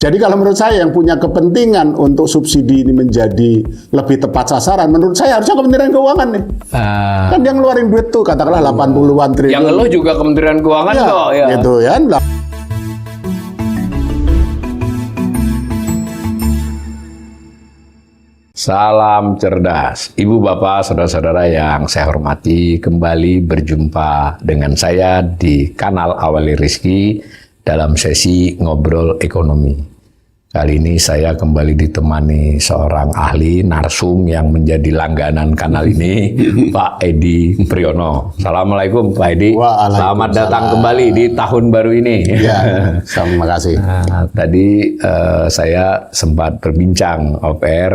Jadi kalau menurut saya yang punya kepentingan untuk subsidi ini menjadi lebih tepat sasaran, menurut saya harusnya Kementerian Keuangan nih. Kan yang ngeluarin duit tuh katakanlah 80-an triliun. Yang ngeluh juga Kementerian Keuangan ya, kok. Ya. Gitu kan. Salam cerdas, Ibu Bapak, Saudara-saudara yang saya hormati, kembali berjumpa dengan saya di kanal Awali Rizki dalam sesi Ngobrol Ekonomi. Kali ini saya kembali ditemani seorang ahli narsum yang menjadi langganan kanal ini, Pak Edi Priyono. Assalamualaikum Pak Edi. Selamat datang kembali di tahun baru ini. Ya, terima kasih. Nah, tadi saya sempat berbincang off-air,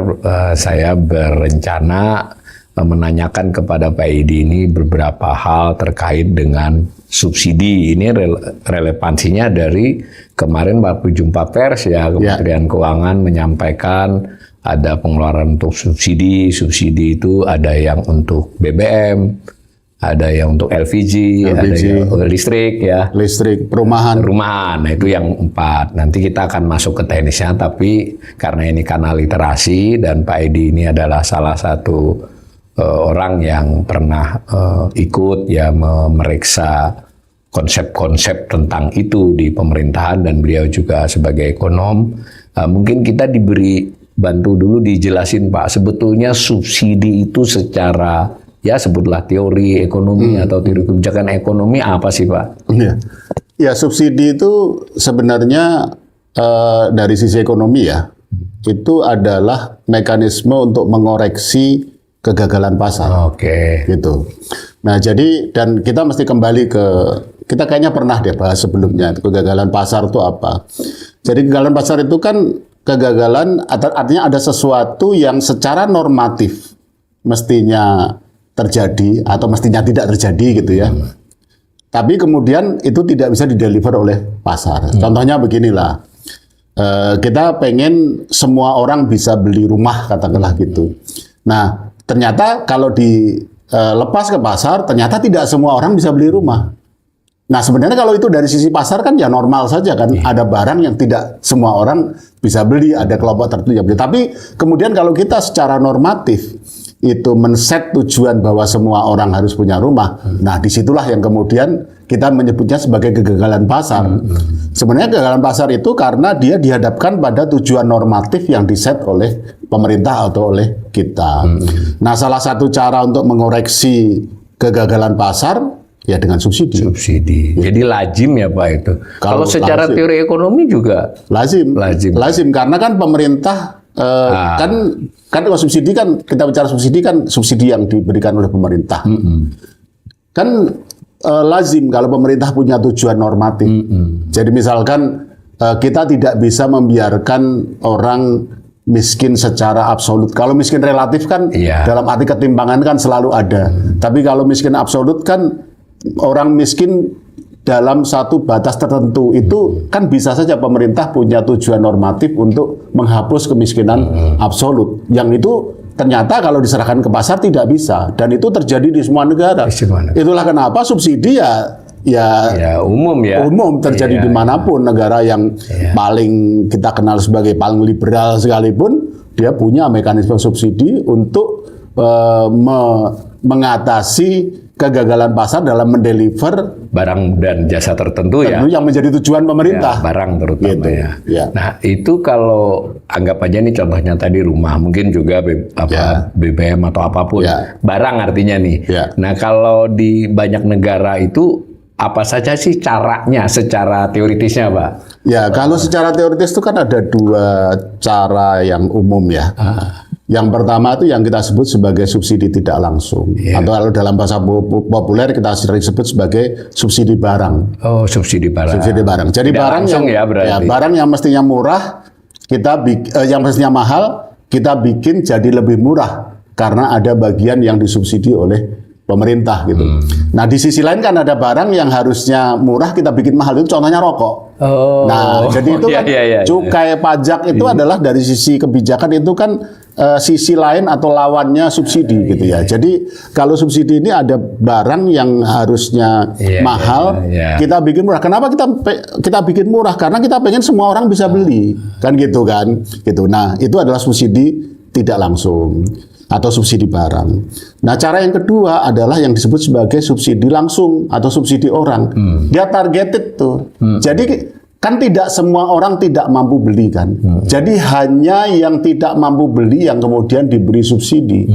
saya berencana menanyakan kepada Pak Edi ini beberapa hal terkait dengan subsidi. Ini relevansinya dari kemarin waktu jumpa pers ya, Kementerian Keuangan menyampaikan ada pengeluaran untuk subsidi. Subsidi itu ada yang untuk BBM, ada yang untuk LPG, ada yang listrik ya. Listrik, perumahan. Nah itu yang 4. Nanti kita akan masuk ke teknisnya, tapi karena ini kanal literasi dan Pak Edi ini adalah salah satu orang yang pernah ikut ya memeriksa konsep-konsep tentang itu di pemerintahan dan beliau juga sebagai ekonom. Mungkin kita diberi bantu dulu dijelasin Pak, sebetulnya subsidi itu secara ya sebutlah teori ekonomi atau teori kebijakan ekonomi apa sih Pak? Ya subsidi itu sebenarnya dari sisi ekonomi ya, itu adalah mekanisme untuk mengoreksi kegagalan pasar. Oke. Gitu. Nah, jadi dan kita mesti kembali ke, kita kayaknya pernah deh bahas sebelumnya, kegagalan pasar itu apa. Jadi kegagalan pasar itu kan kegagalan artinya ada sesuatu yang secara normatif mestinya terjadi atau mestinya tidak terjadi gitu ya. Tapi kemudian itu tidak bisa dideliver oleh pasar. Contohnya beginilah. Kita pengen semua orang bisa beli rumah katakanlah gitu. Nah, ternyata kalau dilepas ke pasar, ternyata tidak semua orang bisa beli rumah. Nah sebenarnya kalau itu dari sisi pasar kan ya normal saja kan. Ada barang yang tidak semua orang bisa beli, ada kelompok tertentu yang beli. Tapi kemudian kalau kita secara normatif itu men-set tujuan bahwa semua orang harus punya rumah, nah disitulah yang kemudian kita menyebutnya sebagai kegagalan pasar. Sebenarnya kegagalan pasar itu karena dia dihadapkan pada tujuan normatif yang diset oleh pemerintah atau oleh kita. Nah, salah satu cara untuk mengoreksi kegagalan pasar ya dengan subsidi. Jadi lazim ya Pak itu. Kalau secara lazim, teori ekonomi juga lazim. Karena kan pemerintah kan kalau subsidi kan kita bicara subsidi yang diberikan oleh pemerintah. Kan lazim kalau pemerintah punya tujuan normatif. Jadi misalkan kita tidak bisa membiarkan orang miskin secara absolut. Kalau miskin relatif kan dalam arti ketimpangan kan selalu ada. Tapi kalau miskin absolut kan orang miskin dalam satu batas tertentu itu kan bisa saja pemerintah punya tujuan normatif untuk menghapus kemiskinan absolut. Yang itu ternyata kalau diserahkan ke pasar tidak bisa, dan itu terjadi di semua negara. Itulah kenapa subsidi ya umum terjadi dimanapun. Negara yang paling kita kenal sebagai paling liberal sekalipun dia punya mekanisme subsidi untuk mengatasi kegagalan pasar dalam mendeliver barang dan jasa tertentu ya yang menjadi tujuan pemerintah, barang terutama gitu. Ya. Nah itu kalau anggap aja nih contohnya tadi rumah, mungkin juga BBM atau apapun barang artinya nih. Nah kalau di banyak negara itu apa saja sih caranya secara teoritisnya Pak? Ya kalau secara teoritis itu kan ada 2 cara yang umum ya. Yang pertama itu yang kita sebut sebagai subsidi tidak langsung, atau kalau dalam bahasa populer kita sering sebut sebagai subsidi barang. Oh, subsidi barang. Jadi tidak barang yang barang yang mestinya murah yang mestinya mahal kita bikin jadi lebih murah karena ada bagian yang disubsidi oleh pemerintah gitu. Nah di sisi lain kan ada barang yang harusnya murah kita bikin mahal, itu contohnya rokok. Nah jadi itu kan cukai pajak itu adalah dari sisi kebijakan itu kan sisi lain atau lawannya subsidi gitu ya. Jadi kalau subsidi ini ada barang yang harusnya mahal, kita bikin murah. Kenapa kita bikin murah? Karena kita pengen semua orang bisa beli, kan gitu kan? Gitu. Nah, itu adalah subsidi tidak langsung atau subsidi barang. Nah, cara yang kedua adalah yang disebut sebagai subsidi langsung atau subsidi orang. Dia targeted tuh. Jadi kan tidak semua orang tidak mampu beli kan. Jadi hanya yang tidak mampu beli yang kemudian diberi subsidi.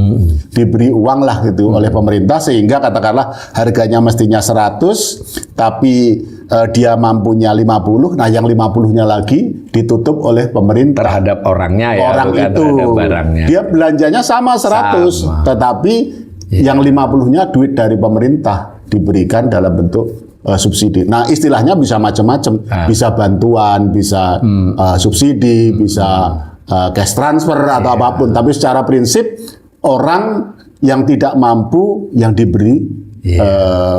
Diberi uang lah gitu oleh pemerintah sehingga katakanlah harganya mestinya 100 tapi dia mampunya 50. Nah, yang 50-nya lagi ditutup oleh pemerintah terhadap orangnya ya, orang bukan itu. terhadap barangnya. Dia belanjanya sama 100 tetapi yang 50-nya duit dari pemerintah diberikan dalam bentuk subsidi. Nah, istilahnya bisa macam-macam, bisa bantuan, bisa subsidi, bisa cash transfer atau apapun. Tapi secara prinsip orang yang tidak mampu yang diberi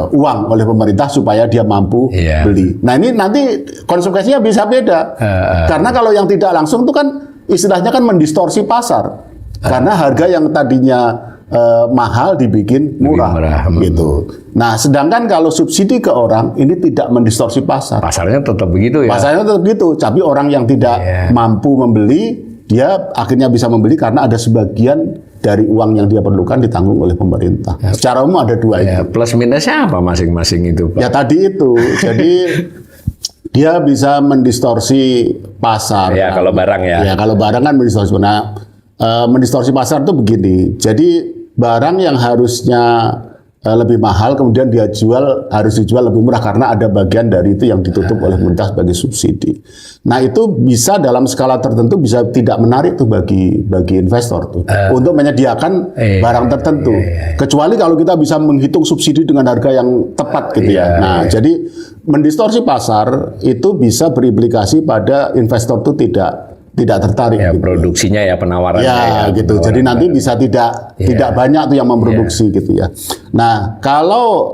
uang oleh pemerintah supaya dia mampu beli. Nah, ini nanti konsekuensinya bisa beda. Karena kalau yang tidak langsung itu kan istilahnya kan mendistorsi pasar. Karena harga yang tadinya mahal dibikin murah, gitu. Nah, sedangkan kalau subsidi ke orang ini tidak mendistorsi pasar. Pasarnya tetap begitu ya. Pasarnya tetap begitu, tapi orang yang tidak mampu membeli, dia akhirnya bisa membeli karena ada sebagian dari uang yang dia perlukan ditanggung oleh pemerintah. Secara umum ada dua itu. Plus minusnya apa masing-masing itu, Pak? Ya tadi itu. Jadi dia bisa mendistorsi pasar. Ya, kalau barang ya. Ya, kalau barang kan mendistorsi. Nah, mendistorsi pasar itu begini. Jadi barang yang harusnya lebih mahal kemudian harus dijual lebih murah karena ada bagian dari itu yang ditutup oleh pemerintah sebagai subsidi. Nah, itu bisa dalam skala tertentu bisa tidak menarik tuh bagi investor tuh untuk menyediakan barang tertentu. Kecuali kalau kita bisa menghitung subsidi dengan harga yang tepat gitu ya. Nah, jadi mendistorsi pasar itu bisa berimplikasi pada investor itu tidak tertarik ya, gitu. Produksinya ya, penawarannya ya gitu. Jadi nanti bisa tidak banyak tuh yang memproduksi gitu ya. Nah, kalau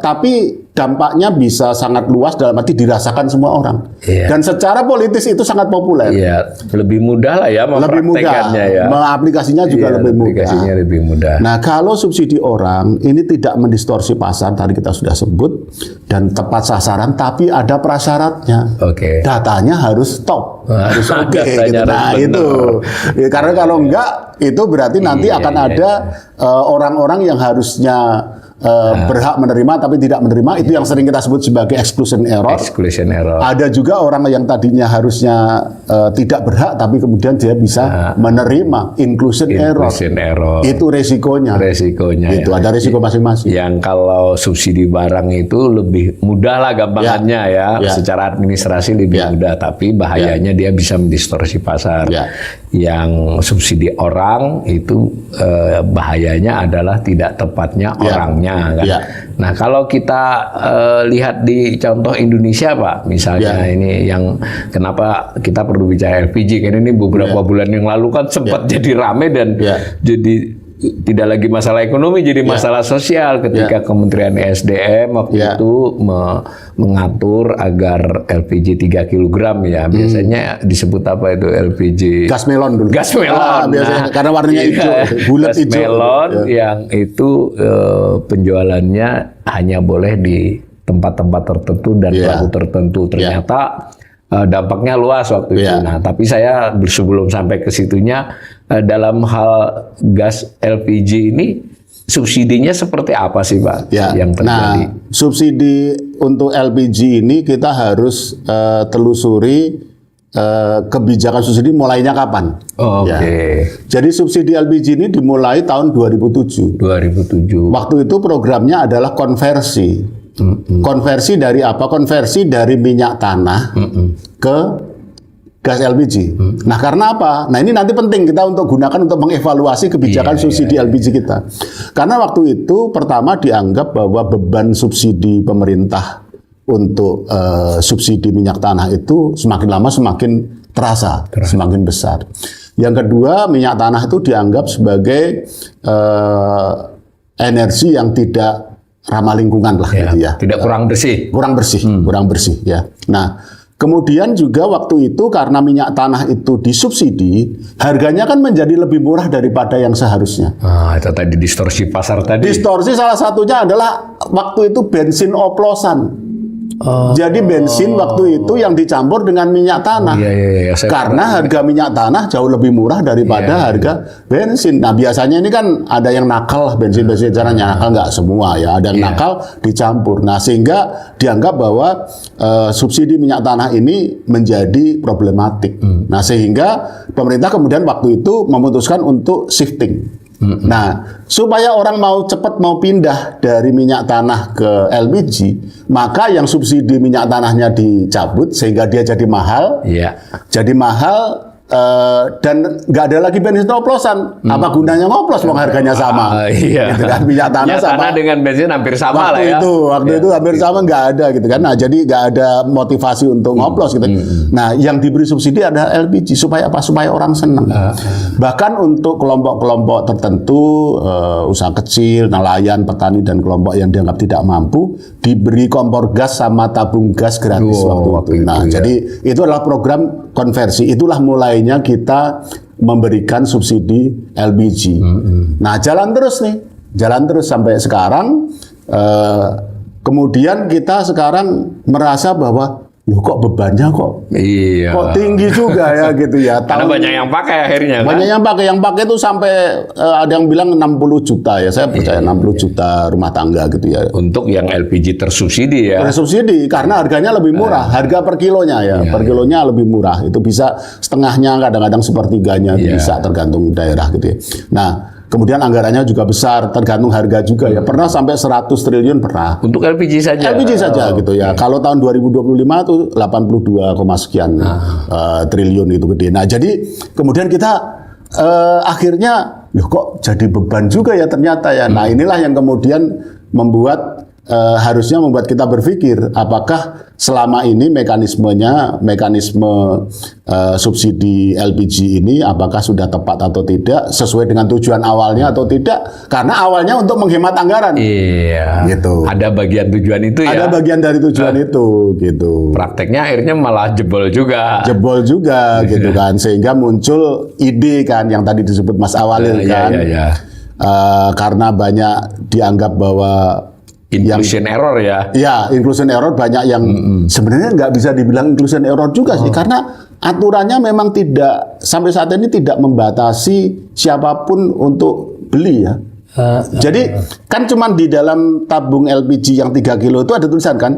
tapi dampaknya bisa sangat luas dalam arti dirasakan semua orang. Dan secara politis itu sangat populer. Iya, lebih mudah lah ya mempraktekannya ya. Aplikasinya juga lebih mudah. Aplikasinya lebih mudah. Nah, kalau subsidi orang ini tidak mendistorsi pasar tadi kita sudah sebut dan tepat sasaran tapi ada prasyaratnya. Datanya harus top. Harus oke gitu. Nah, itu. Ya, karena kalau enggak itu berarti nanti akan ada orang-orang yang harusnya berhak menerima tapi tidak menerima, itu yang sering kita sebut sebagai exclusion error. Ada juga orang yang tadinya harusnya tidak berhak tapi kemudian dia bisa menerima inclusion error. Itu resikonya. Itu ada resiko masing-masing. Yang kalau subsidi barang itu lebih mudah lah gampangannya ya. Secara administrasi lebih mudah, tapi bahayanya dia bisa mendistorsi pasar. Yang subsidi orang itu bahayanya adalah tidak tepatnya orangnya. Kan? Nah, kalau kita lihat di contoh Indonesia, Pak, misalnya ini yang kenapa kita perlu bicara LPG, kan ini beberapa bulan yang lalu kan sempat jadi rame dan jadi tidak lagi masalah ekonomi, jadi masalah sosial ketika Kementerian SDM waktu itu mengatur agar LPG 3 kg ya, biasanya disebut apa itu LPG? Gas melon dulu. Gas melon. Biasanya karena warnanya hijau, bulat hijau. Gas melon yang itu penjualannya hanya boleh di tempat-tempat tertentu dan pelaku tertentu. Ternyata dampaknya luas waktu itu. Nah, tapi saya sebelum sampai ke situnya, dalam hal gas LPG ini subsidinya seperti apa sih, Pak? Yang terjadi? Nah, subsidi untuk LPG ini kita harus telusuri kebijakan subsidi mulainya kapan. Jadi subsidi LPG ini dimulai tahun 2007. Waktu itu programnya adalah konversi. Konversi dari apa? Konversi dari minyak tanah ke gas LPG. Nah, karena apa? Nah, ini nanti penting kita untuk gunakan untuk mengevaluasi kebijakan subsidi LPG kita. Karena waktu itu pertama dianggap bahwa beban subsidi pemerintah untuk subsidi minyak tanah itu semakin lama semakin terasa. Semakin besar. Yang kedua, minyak tanah itu dianggap sebagai energi yang tidak ramah lingkungan lah gitu ya. Tidak kurang bersih. Kurang bersih ya. Nah, Kemudian juga waktu itu karena minyak tanah itu disubsidi, harganya kan menjadi lebih murah daripada yang seharusnya. Nah, itu tadi distorsi pasar tadi. Distorsi salah satunya adalah waktu itu bensin oplosan. Jadi bensin waktu itu yang dicampur dengan minyak tanah. Iya, Karena harga minyak tanah jauh lebih murah daripada harga bensin. Nah biasanya ini kan ada yang nakal bensin-bensin caranya nakal, nggak semua ya. Ada yang nakal dicampur. Nah sehingga dianggap bahwa subsidi minyak tanah ini menjadi problematik. Nah sehingga pemerintah kemudian waktu itu memutuskan untuk shifting. Nah, supaya orang mau cepat mau pindah dari minyak tanah ke LPG, maka yang subsidi minyak tanahnya dicabut sehingga dia jadi mahal. Iya. Jadi mahal dan nggak ada lagi bensin oplosan. Apa gunanya ngoplos wong harganya sama? Iya. Gitu kan, minyak tanah sama. Tanah dengan bensin hampir sama lah ya. Waktu itu hampir sama, nggak ada gitu kan. Nah, jadi nggak ada motivasi untuk ngoplos gitu. Nah, yang diberi subsidi adalah LPG supaya apa? Supaya orang senang. Bahkan untuk kelompok-kelompok tertentu, usaha kecil, nelayan, petani dan kelompok yang dianggap tidak mampu diberi kompor gas sama tabung gas gratis waktu itu. Nah, jadi itu adalah program konversi. Itulah mulainya kita memberikan subsidi LPG. Nah, jalan terus sampai sekarang. Kemudian kita sekarang merasa bahwa loh kok bebannya kok tinggi juga ya gitu ya. Karena banyak yang pakai akhirnya kan? Banyak yang pakai itu sampai ada yang bilang 60 juta ya. Saya percaya 60 juta rumah tangga gitu ya. Untuk yang LPG tersubsidi ya. Tersubsidi karena harganya lebih murah. Harga per kilonya ya. Per kilonya lebih murah. Itu bisa setengahnya, kadang-kadang sepertiganya bisa tergantung daerah gitu ya. Nah, kemudian anggarannya juga besar, tergantung harga juga ya. Pernah sampai 100 triliun pernah. Untuk LPG saja? LPG saja gitu ya. Kalau tahun 2025 itu 82, sekian triliun itu gede. Nah jadi kemudian kita akhirnya, loh kok jadi beban juga ya ternyata ya. Nah inilah yang kemudian membuat harusnya membuat kita berpikir apakah selama ini mekanisme subsidi LPG ini apakah sudah tepat atau tidak, sesuai dengan tujuan awalnya atau tidak, karena awalnya untuk menghemat anggaran. Iya. Gitu. Ada bagian tujuan itu ya. Ada bagian dari tujuan itu gitu. Prakteknya akhirnya malah jebol juga. Gitu kan, sehingga muncul ide kan yang tadi disebut Mas Awalil kan. Karena banyak dianggap bahwa inclusion error ya. Ya, inclusion error banyak yang sebenarnya nggak bisa dibilang inclusion error juga sih, karena aturannya memang tidak sampai saat ini tidak membatasi siapapun untuk beli ya. Jadi kan cuman di dalam tabung LPG yang 3 kilo itu ada tulisan kan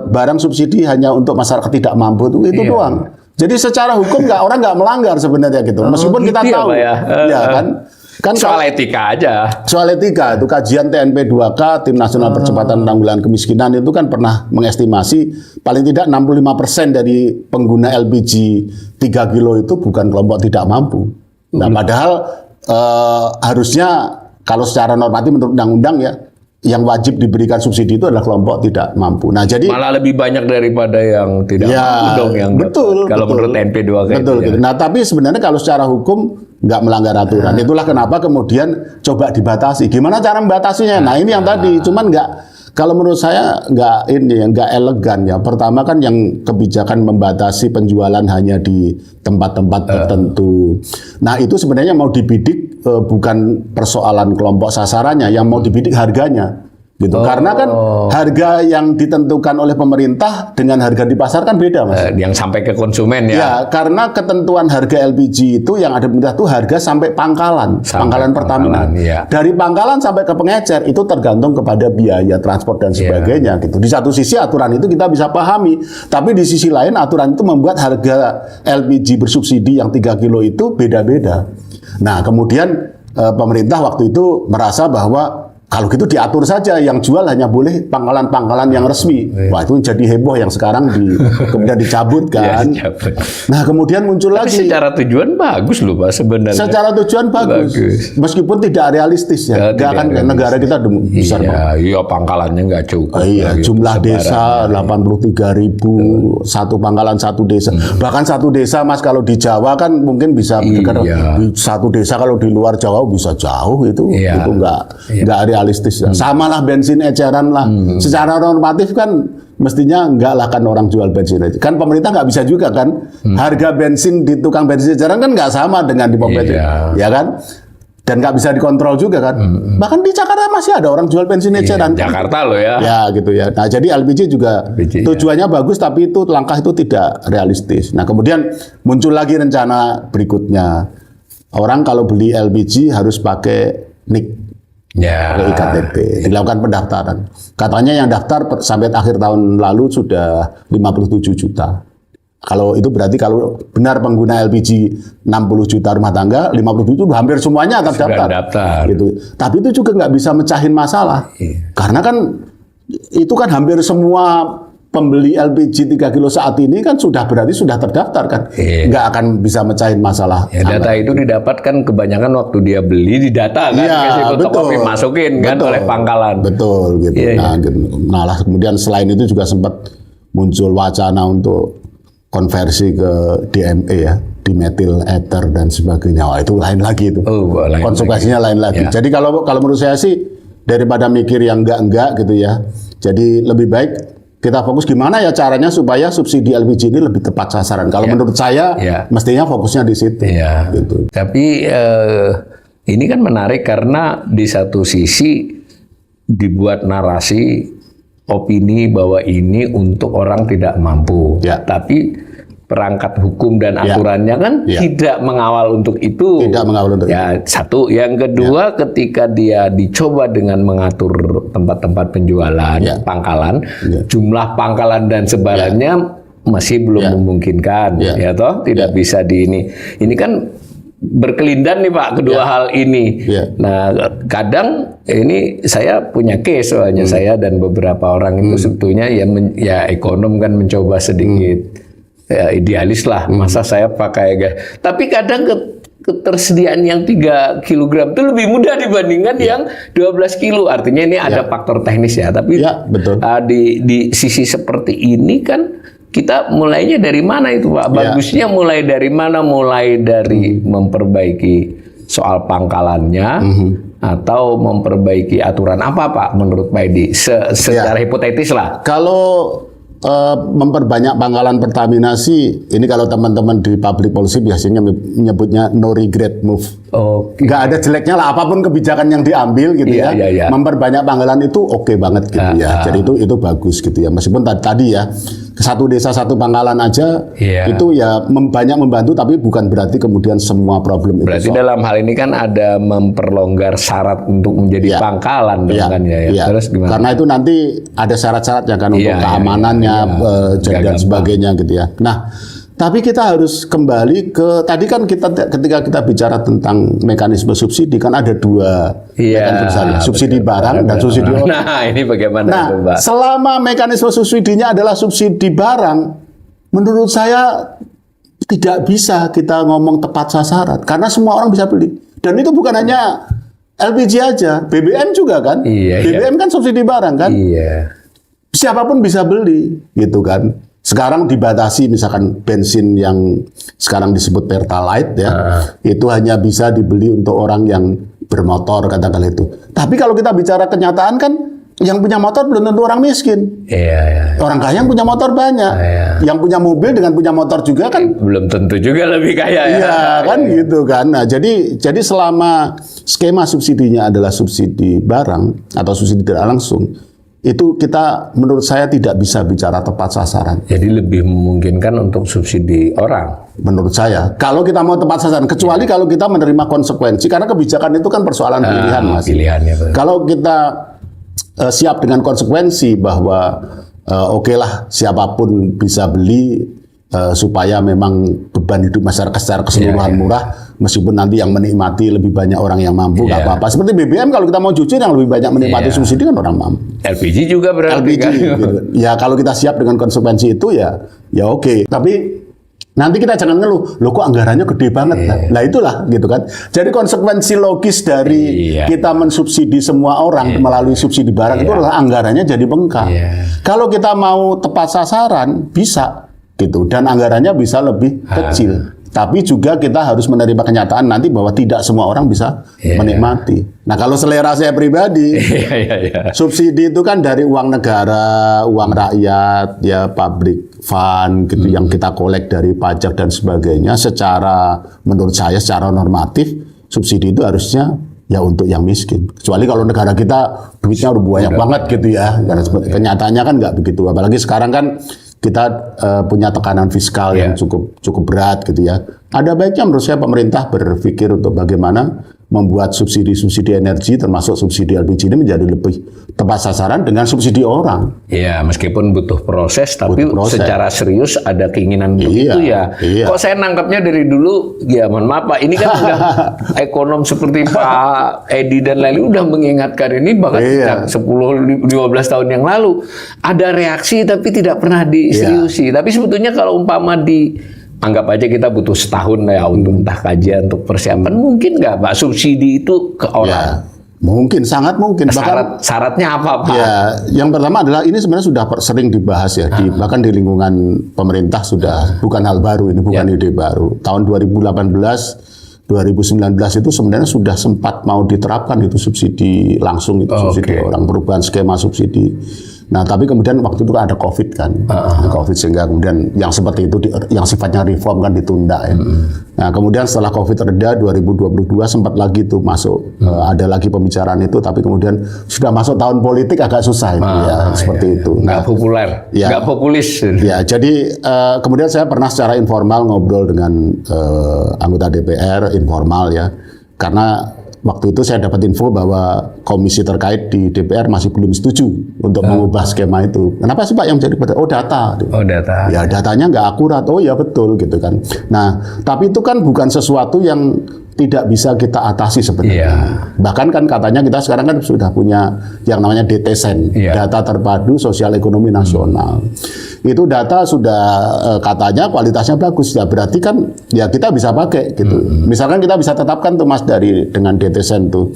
barang subsidi hanya untuk masyarakat tidak mampu itu doang. Jadi secara hukum orang nggak melanggar sebenarnya gitu. Meskipun kita tahu ya kan soal etika aja. Soal etika itu kajian TNP 2K Tim Nasional Percepatan Penanggulangan Kemiskinan itu kan pernah mengestimasi paling tidak 65% dari pengguna LPG 3 kilo itu bukan kelompok tidak mampu. Nah, padahal harusnya kalau secara normatif menurut undang-undang ya yang wajib diberikan subsidi itu adalah kelompok tidak mampu. Nah, jadi malah lebih banyak daripada yang tidak mampu dong yang kalau menurut TNP 2K. Betul. Nah, tapi sebenarnya kalau secara hukum nggak melanggar aturan. Itulah kenapa kemudian coba dibatasi. Gimana cara membatasinya? Nah, ini yang tadi. Cuman kalau menurut saya nggak elegan ya. Pertama kan yang kebijakan membatasi penjualan hanya di tempat-tempat tertentu. Nah, itu sebenarnya mau dibidik bukan persoalan kelompok sasarannya, yang mau dibidik harganya. Gitu. Karena kan harga yang ditentukan oleh pemerintah dengan harga di pasar kan beda, Mas. Yang sampai ke konsumen ya. Ya, karena ketentuan harga LPG itu yang ada di pemerintah itu harga sampai pangkalan Pertamina. Ya. Dari pangkalan sampai ke pengecer itu tergantung kepada biaya transport dan sebagainya gitu. Di satu sisi aturan itu kita bisa pahami, tapi di sisi lain aturan itu membuat harga LPG bersubsidi yang 3 kilo itu beda-beda. Nah, kemudian pemerintah waktu itu merasa bahwa kalau gitu diatur saja, yang jual hanya boleh pangkalan-pangkalan yang resmi. Wah, itu jadi heboh yang sekarang kemudian dicabut kan. Nah, kemudian muncul lagi. Secara tujuan bagus loh Pak sebenarnya. Secara tujuan bagus. Meskipun tidak realistis ya. Nggak akan negara kita besar banget. Iya, pangkalannya nggak cukup. Jumlah desa 83.000, satu pangkalan satu desa. Bahkan satu desa Mas kalau di Jawa kan mungkin bisa satu desa, kalau di luar Jawa bisa jauh itu. Itu nggak realistis. Samalah bensin eceran lah. Secara normatif kan mestinya enggak lah kan orang jual bensin aja. Kan pemerintah nggak bisa juga kan. Harga bensin di tukang bensin eceran kan nggak sama dengan di pom bensin. Ya kan? Dan nggak bisa dikontrol juga kan. Bahkan di Jakarta masih ada orang jual bensin eceran. Jakarta loh ya. Ya gitu ya. Nah jadi LPG juga tujuannya bagus tapi itu langkah itu tidak realistis. Nah kemudian muncul lagi rencana berikutnya. Orang kalau beli LPG harus pakai NIK, pakai IKTP, dilakukan pendaftaran. Katanya yang daftar sampai akhir tahun lalu sudah 57 juta. Kalau itu berarti kalau benar pengguna LPG 60 juta rumah tangga, 57 itu hampir semuanya terdaftar. Gitu. Tapi itu juga nggak bisa mecahin masalah. Karena kan itu kan hampir semua pembeli LPG 3 kilo saat ini kan berarti sudah terdaftar kan. Nggak akan bisa mecahin masalah. Ya, data itu didapatkan kebanyakan waktu dia beli di data kan. Kasih fotokopi masukin kan oleh pangkalan. Betul gitu. Nah kemudian selain itu juga sempat muncul wacana untuk konversi ke DME ya, dimetil ether dan sebagainya. Wah, itu lain lagi itu. Konsekuensinya lain lagi. Ya. Jadi kalau menurut saya sih daripada mikir yang enggak gitu ya. Jadi lebih baik kita fokus gimana ya caranya supaya subsidi LPG ini lebih tepat sasaran. Kalau menurut saya mestinya fokusnya di situ. Gitu. Tapi ini kan menarik karena di satu sisi dibuat narasi opini bahwa ini untuk orang tidak mampu, tapi perangkat hukum dan aturannya kan tidak mengawal untuk itu. Tidak mengawal untuk itu. Satu, yang kedua ketika dia dicoba dengan mengatur tempat-tempat penjualan, pangkalan, jumlah pangkalan dan sebarannya masih belum memungkinkan, ya toh tidak bisa ini kan berkelindan nih Pak kedua hal ini. Nah kadang ini saya punya case soalnya saya dan beberapa orang itu sebetulnya ya ekonom kan mencoba sedikit idealis lah. Masa saya pakai gas. Tapi kadang ketersediaan yang 3 kg itu lebih mudah dibandingkan yang 12 kilo. Artinya ini ada faktor teknis ya. Tapi betul. Di sisi seperti ini kan kita mulainya dari mana itu Pak? Bagusnya mulai dari mana? Mulai dari memperbaiki soal pangkalannya atau memperbaiki aturan apa Pak menurut Pak Edi? Secara hipotetis lah. Kalau memperbanyak pangkalan Pertamina sih, ini kalau teman-teman di public policy biasanya menyebutnya no regret move. Nggak ada jeleknya lah apapun kebijakan yang diambil gitu ya. Memperbanyak pangkalan itu oke banget gitu ya. Jadi itu bagus gitu ya. Meskipun tadi ya satu desa satu pangkalan aja itu ya banyak membantu, tapi bukan berarti kemudian semua problem itu. Berarti dalam hal ini kan ada memperlonggar syarat untuk menjadi pangkalan kan ya. Terus gimana? Karena itu nanti ada syarat-syaratnya kan untuk keamanannya dan sebagainya gitu ya. Nah, tapi kita harus kembali ke tadi kan ketika kita bicara tentang mekanisme subsidi kan ada dua mekanisme subsidi barang dan subsidi orang. Nah, ini bagaimana itu, Pak? Selama mekanisme subsidinya adalah subsidi barang, menurut saya tidak bisa kita ngomong tepat sasaran karena semua orang bisa beli. Dan itu bukan hanya LPG aja, BBM juga kan? BBM kan subsidi barang kan? Siapapun bisa beli, gitu kan? Sekarang dibatasi misalkan bensin yang sekarang disebut Pertalite ya, itu hanya bisa dibeli untuk orang yang bermotor katakan itu. Tapi kalau kita bicara kenyataan kan yang punya motor belum tentu orang miskin. Orang kaya yang punya motor banyak. Yang punya mobil dengan punya motor juga kan belum tentu juga lebih kaya kan gitu kan. Nah, jadi selama skema subsidinya adalah subsidi barang atau subsidi tidak langsung, itu kita menurut saya tidak bisa bicara tepat sasaran. Jadi lebih memungkinkan untuk subsidi orang. Menurut saya, kalau kita mau tepat sasaran, kecuali kalau kita menerima konsekuensi, karena kebijakan itu kan persoalan pilihan, Mas. Kalau kita siap dengan konsekuensi bahwa oke lah siapapun bisa beli supaya memang beban hidup masyarakat secara keseluruhan murah, meskipun nanti yang menikmati lebih banyak orang yang mampu, nggak apa-apa. Seperti BBM kalau kita mau jujur yang lebih banyak menikmati subsidi kan orang mampu. LPG juga berarti LPG, kan? Gitu. Ya kalau kita siap dengan konsekuensi itu ya oke. Tapi nanti kita jangan ngeluh, loh kok anggarannya gede banget. Nah itulah gitu kan. Jadi konsekuensi logis dari kita mensubsidi semua orang melalui subsidi barang itu adalah anggarannya jadi bengkak. Kalau kita mau tepat sasaran bisa gitu dan anggarannya bisa lebih kecil. Tapi juga kita harus menerima kenyataan nanti bahwa tidak semua orang bisa menikmati. Nah, kalau selera saya pribadi, subsidi itu kan dari uang negara, uang rakyat, ya public fund gitu yang kita kolek dari pajak dan sebagainya. Secara menurut saya secara normatif subsidi itu harusnya ya untuk yang miskin. Kecuali kalau negara kita duitnya udah banyak banget gitu ya. Karena kenyataannya kan nggak begitu. Apalagi sekarang kan kita punya tekanan fiskal yang cukup berat gitu ya. Ada baiknya menurut saya pemerintah berpikir untuk bagaimana membuat subsidi-subsidi energi termasuk subsidi LPG ini menjadi lebih tepat sasaran dengan subsidi orang. Iya, meskipun butuh proses, tapi secara serius ada keinginan untuk itu ya. Kok saya nangkapnya dari dulu, ya mohon maaf Pak, ini kan udah ekonom seperti Pak Edi dan Leli udah mengingatkan ini bahkan 10-15 tahun yang lalu. Ada reaksi tapi tidak pernah diseriusi. Tapi sebetulnya kalau umpama anggap aja kita butuh setahun ya untuk entah kajian, untuk persiapan. Mungkin nggak Pak subsidi itu ke orang? Ya, mungkin, sangat mungkin. Syaratnya apa Pak? Ya, yang pertama adalah ini sebenarnya sudah sering dibahas ya. Bahkan di lingkungan pemerintah sudah bukan hal baru, ini bukan ide baru. Tahun 2018, 2019 itu sebenarnya sudah sempat mau diterapkan itu subsidi langsung itu subsidi orang, perubahan skema subsidi. Nah, tapi kemudian waktu itu ada COVID kan, COVID sehingga kemudian yang seperti itu, yang sifatnya reform kan ditunda ya. Nah, kemudian setelah COVID reda 2022 sempat lagi itu masuk, ada lagi pembicaraan itu, tapi kemudian sudah masuk tahun politik agak susah itu seperti itu. Nggak populer, nggak populis. Ya, jadi kemudian saya pernah secara informal ngobrol dengan anggota DPR, informal ya, karena waktu itu saya dapat info bahwa komisi terkait di DPR masih belum setuju untuk mengubah skema itu. Kenapa sih Pak yang menjadi pertanyaan? Oh, data. Oh, data. Ya, datanya nggak akurat. Oh ya betul gitu kan. Nah, tapi itu kan bukan sesuatu yang tidak bisa kita atasi sebenarnya. Bahkan kan katanya kita sekarang kan sudah punya yang namanya DTSEN, data terpadu sosial ekonomi nasional. Itu data sudah katanya kualitasnya bagus. Ya berarti kan ya kita bisa pakai gitu. Misalkan kita bisa tetapkan tuh Mas dengan DTSEN tuh.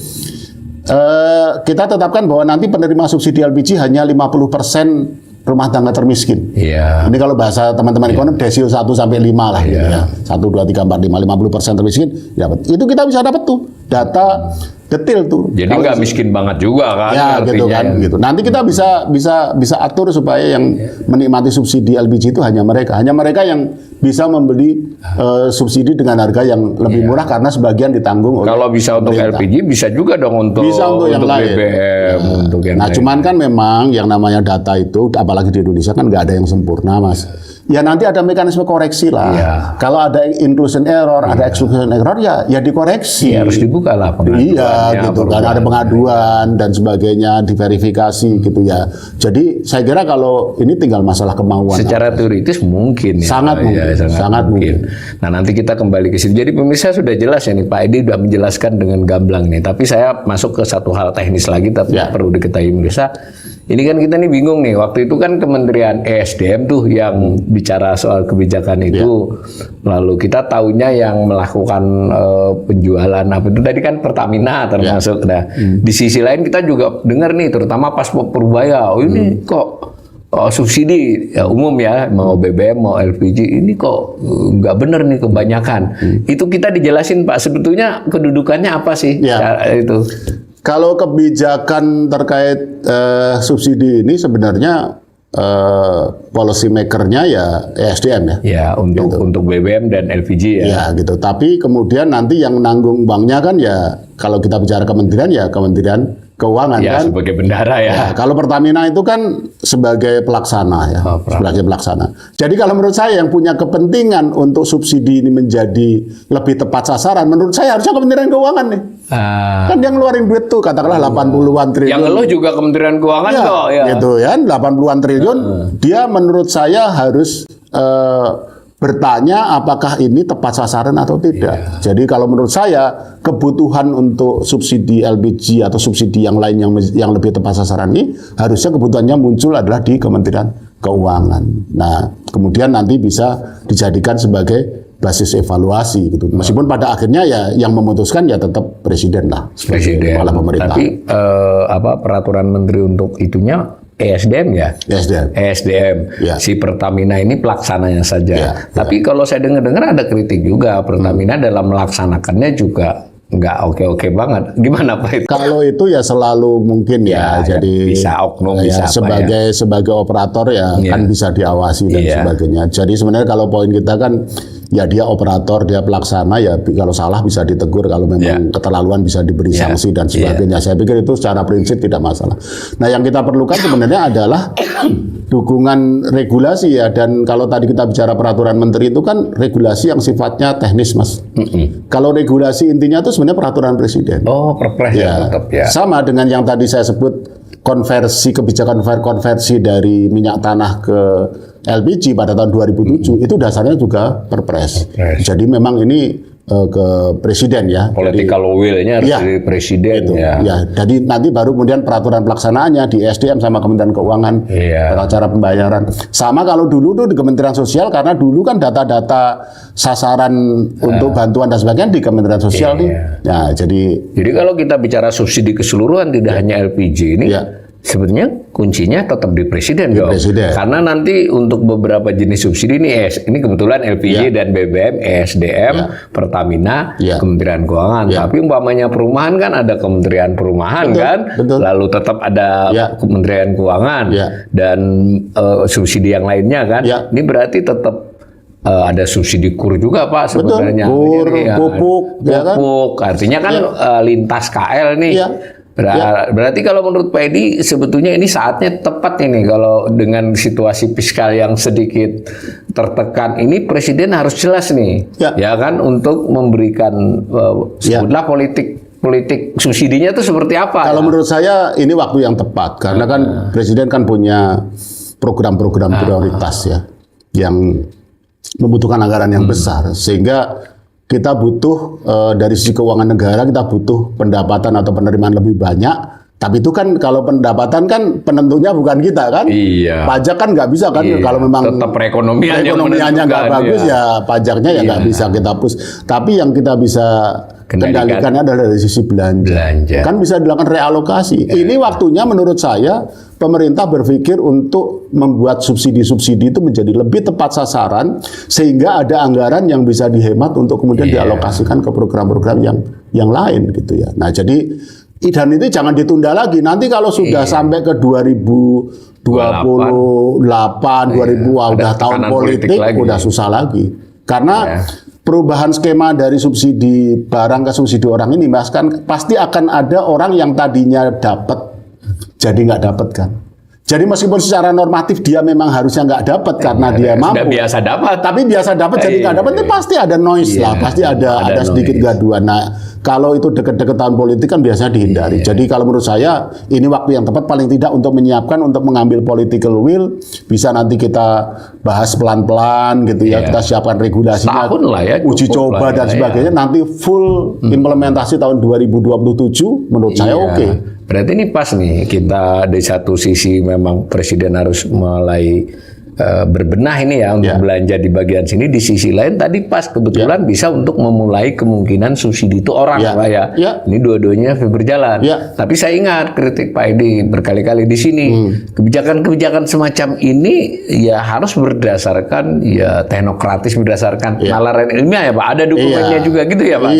Kita tetapkan bahwa nanti penerima subsidi LPG hanya 50% rumah tangga termiskin. Ini kalau bahasa teman-teman ekonom desio 1 sampai 5 lah gitu ya. 1 2 3 4 5 50% termiskin. Ya itu kita bisa dapat tuh data detail tuh. Jadi nggak miskin banget juga kan? Ya gitu kan. Gitu. Nanti kita bisa atur supaya yang menikmati subsidi LPG itu hanya mereka yang bisa membeli subsidi dengan harga yang lebih murah karena sebagian ditanggung oleh kalau bisa pemerintah. untuk LPG bisa juga dong untuk yang lain. BBM, untuk yang lain. Cuman kan memang yang namanya data itu apalagi di Indonesia kan nggak ada yang sempurna Mas. Ya nanti ada mekanisme koreksi lah. Kalau ada inclusion error, ada exclusion error ya dikoreksi. Harus dibuka lah pengaduannya. Gitu kan ada pengaduan dan sebagainya, diverifikasi gitu ya. Jadi saya kira kalau ini tinggal masalah kemauan. Secara teoritis mungkin ya. Sangat mungkin. Nah, nanti kita kembali ke situ. Jadi pemirsa sudah jelas ya nih Pak Edi sudah menjelaskan dengan gamblang nih. Tapi saya masuk ke satu hal teknis lagi tapi perlu diketahui pemirsa. Ini kan kita nih bingung nih, waktu itu kan Kementerian ESDM tuh yang bicara soal kebijakan itu, lalu kita taunya yang melakukan penjualan apa itu tadi kan Pertamina termasuk. Nah, di sisi lain kita juga dengar nih, terutama pas Purbaya, ini kok subsidi ya, umum ya, mau BBM mau LPG ini kok nggak bener nih kebanyakan. Itu kita dijelasin Pak, sebetulnya kedudukannya apa sih itu? Kalau kebijakan terkait subsidi ini sebenarnya policy makernya ya ESDM ya. Ya untuk BBM dan LPG ya. Ya gitu. Tapi kemudian nanti yang menanggung banknya kan ya kalau kita bicara kementerian ya Kementerian Keuangan ya, kan sebagai bendahara ya. Kalau Pertamina itu kan sebagai pelaksana ya, sebagai pelaksana. Jadi kalau menurut saya yang punya kepentingan untuk subsidi ini menjadi lebih tepat sasaran, menurut saya harusnya Kementerian Keuangan nih. Kan yang ngeluarin duit tuh katakanlah 80-an triliun. Yang lo juga Kementerian Keuangan kok ya. Gitu kan, 80-an triliun. Dia menurut saya harus bertanya apakah ini tepat sasaran atau tidak. Jadi kalau menurut saya kebutuhan untuk subsidi LPG atau subsidi yang lain yang lebih tepat sasaran ini harusnya kebutuhannya muncul adalah di Kementerian Keuangan. Nah, kemudian nanti bisa dijadikan sebagai basis evaluasi gitu. Meskipun pada akhirnya ya yang memutuskan ya tetap presiden lah. Presiden. Kepala pemerintah. Tapi peraturan menteri untuk itunya ESDM ya? ESDM. ESDM. Ya. Si Pertamina ini pelaksananya saja. Ya, Tapi kalau saya dengar ada kritik juga, Pertamina dalam melaksanakannya juga nggak oke-oke banget. Gimana Pak itu? Kalau itu ya selalu mungkin ya, jadi bisa oknum, ya, bisa apa sebagai operator ya kan bisa diawasi dan sebagainya. Jadi sebenarnya kalau poin kita kan ya dia operator, dia pelaksana ya kalau salah bisa ditegur, kalau memang keterlaluan bisa diberi sanksi dan sebagainya. Saya pikir itu secara prinsip tidak masalah. Nah, yang kita perlukan sebenarnya adalah dukungan regulasi ya, dan kalau tadi kita bicara peraturan menteri itu kan regulasi yang sifatnya teknis, Mas. Kalau regulasi intinya itu sebenarnya peraturan presiden. Oh, perpres ya tetap ya. Sama dengan yang tadi saya sebut kebijakan konversi dari minyak tanah ke LPG pada tahun 2007 itu dasarnya juga perpres. Jadi memang ini ke presiden ya. Political will-nya harus dari presiden ya. Ya, jadi nanti baru kemudian peraturan pelaksanaannya di SDM sama Kementerian Keuangan, cara pembayaran. Sama kalau dulu tuh di Kementerian Sosial, karena dulu kan data-data sasaran untuk bantuan dan sebagainya di Kementerian Sosial nih. Ya, jadi kalau kita bicara subsidi keseluruhan tidak hanya LPG ini. Sebetulnya kuncinya tetap di presiden dong. Karena nanti untuk beberapa jenis subsidi ini kebetulan LPG dan BBM, ESDM, Pertamina, Kementerian Keuangan. Tapi umpamanya perumahan kan ada Kementerian Perumahan lalu tetap ada Kementerian Keuangan dan subsidi yang lainnya kan. Ini berarti tetap ada subsidi KUR juga Pak sebenarnya. KUR, pupuk, artinya kan lintas KL nih. Berarti kalau menurut Pak Edi sebetulnya ini saatnya tepat ini kalau dengan situasi fiskal yang sedikit tertekan ini presiden harus jelas nih ya kan untuk memberikan sebutlah politik subsidinya itu seperti apa. Kalau menurut saya ini waktu yang tepat karena kan presiden kan punya program-program prioritas ya yang membutuhkan anggaran yang besar sehingga kita butuh dari sisi keuangan negara kita butuh pendapatan atau penerimaan lebih banyak. Tapi itu kan kalau pendapatan kan penentunya bukan kita kan. Pajak kan nggak bisa kan kalau memang tetap perekonomiannya nggak bagus ya pajaknya ya nggak bisa kita hapus. Tapi yang kita bisa kendalikan adalah dari sisi belanja. Kan bisa dilakukan realokasi. Ini waktunya menurut saya pemerintah berpikir untuk membuat subsidi-subsidi itu menjadi lebih tepat sasaran sehingga ada anggaran yang bisa dihemat untuk kemudian dialokasikan ke program-program yang lain gitu ya. Nah, jadi dan itu jangan ditunda lagi. Nanti kalau sudah sampai ke 2028, 2000 udah tahun politik udah susah lagi. Karena perubahan skema dari subsidi barang ke subsidi orang ini, Mas, kan pasti akan ada orang yang tadinya dapat jadi nggak dapat kan. Jadi meskipun secara normatif dia memang harusnya nggak dapat karena dia mampu. Biasa dapat. Tapi biasa dapat jadi nggak dapat itu pasti ada noise lah, pasti ada sedikit gaduhan. Nah, kalau itu deket-deket tahun politik kan biasanya dihindari. Jadi kalau menurut saya ini waktu yang tepat paling tidak untuk menyiapkan untuk mengambil political will. Bisa nanti kita bahas pelan-pelan gitu ya. Kita siapkan regulasinya, uji coba dan sebagainya. Nanti full implementasi tahun 2027 menurut saya oke. Berarti ini pas nih kita di satu sisi memang presiden harus mulai berbenah ini ya untuk belanja di bagian sini, di sisi lain tadi pas kebetulan bisa untuk memulai kemungkinan subsidi itu orang Pak ya. Ini dua-duanya berjalan. Tapi saya ingat kritik Pak Edi berkali-kali di sini. Kebijakan-kebijakan semacam ini ya harus berdasarkan ya teknokratis, berdasarkan nalar ilmiah ya Pak. Ada dokumennya juga gitu ya Pak.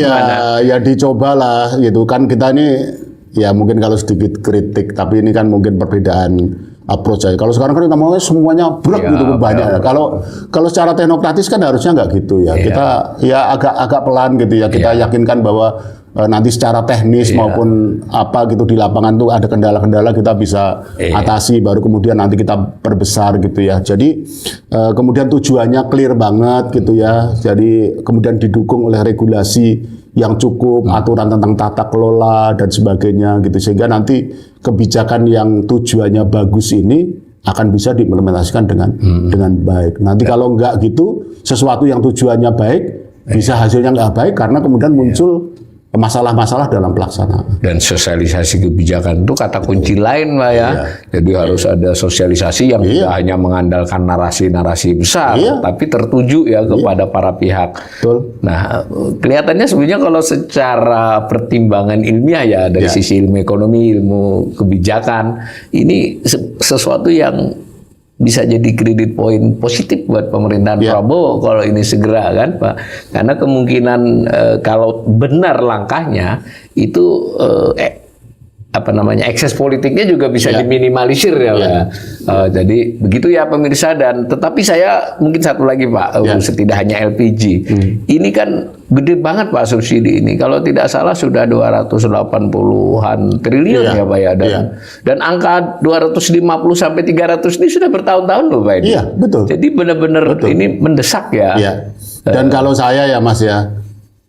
Ya dicobalah gitu kan kita ini ya mungkin kalau sedikit kritik tapi ini kan mungkin perbedaan approach aja. Kalau sekarang kan kita mau semuanya gitu banyak. Kalau secara teknokratis kan harusnya nggak gitu ya. Kita ya agak pelan gitu ya. Kita yakinkan bahwa nanti secara teknis maupun apa gitu di lapangan tuh ada kendala-kendala kita bisa atasi baru kemudian nanti kita perbesar gitu ya. Jadi kemudian tujuannya clear banget gitu ya. Jadi kemudian didukung oleh regulasi yang cukup, aturan tentang tata kelola dan sebagainya gitu sehingga nanti kebijakan yang tujuannya bagus ini akan bisa diimplementasikan dengan baik. Nanti kalau enggak gitu sesuatu yang tujuannya baik bisa hasilnya enggak baik karena kemudian muncul masalah-masalah dalam pelaksanaan. Dan sosialisasi kebijakan itu kata kunci lain Pak ya. Jadi harus ada sosialisasi yang tidak hanya mengandalkan narasi-narasi besar, tapi tertuju ya kepada para pihak. Betul. Nah, kelihatannya sebenarnya kalau secara pertimbangan ilmiah ya dari sisi ilmu ekonomi, ilmu kebijakan, ini sesuatu yang bisa jadi kredit poin positif buat pemerintahan Prabowo kalau ini segera kan Pak. Karena kemungkinan kalau benar langkahnya itu ekses politiknya juga bisa diminimalisir ya Pak. Jadi begitu ya pemirsa, dan tetapi saya mungkin satu lagi Pak, tidak hanya LPG. Ini kan gede banget Pak subsidi ini. Kalau tidak salah sudah 280-an triliun ya Pak ya, dan angka 250 sampai 300 ini sudah bertahun-tahun loh Pak ini. Iya, betul. Jadi benar-benar ini mendesak ya. Dan kalau saya ya Mas ya,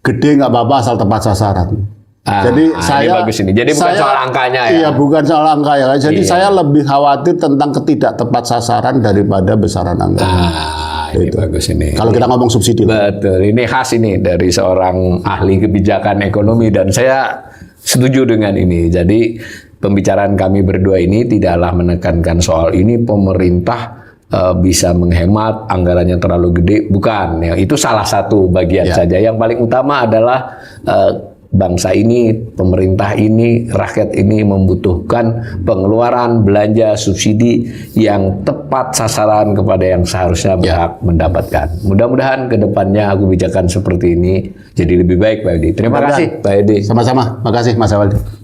gede nggak apa-apa asal tepat sasaran. Jadi ini bagus ini. Jadi bukan soal angkanya ya. Iya, bukan soal angka ya. Jadi saya lebih khawatir tentang ketidak tepat sasaran daripada besaran angka. Ini bagus ini. Kalau kita ngomong subsidi. Betul. Ini khas ini dari seorang ahli kebijakan ekonomi, dan saya setuju dengan ini. Jadi pembicaraan kami berdua ini tidaklah menekankan soal ini pemerintah bisa menghemat, anggarannya terlalu gede, bukan. Ya, itu salah satu bagian saja. Yang paling utama adalah bangsa ini, pemerintah ini, rakyat ini membutuhkan pengeluaran belanja subsidi yang tepat sasaran kepada yang seharusnya berhak mendapatkan. Mudah-mudahan ke depannya kebijakan seperti ini jadi lebih baik Pak Edi. Terima kasih Pak Edi. Sama-sama. Makasih Mas Awaldi.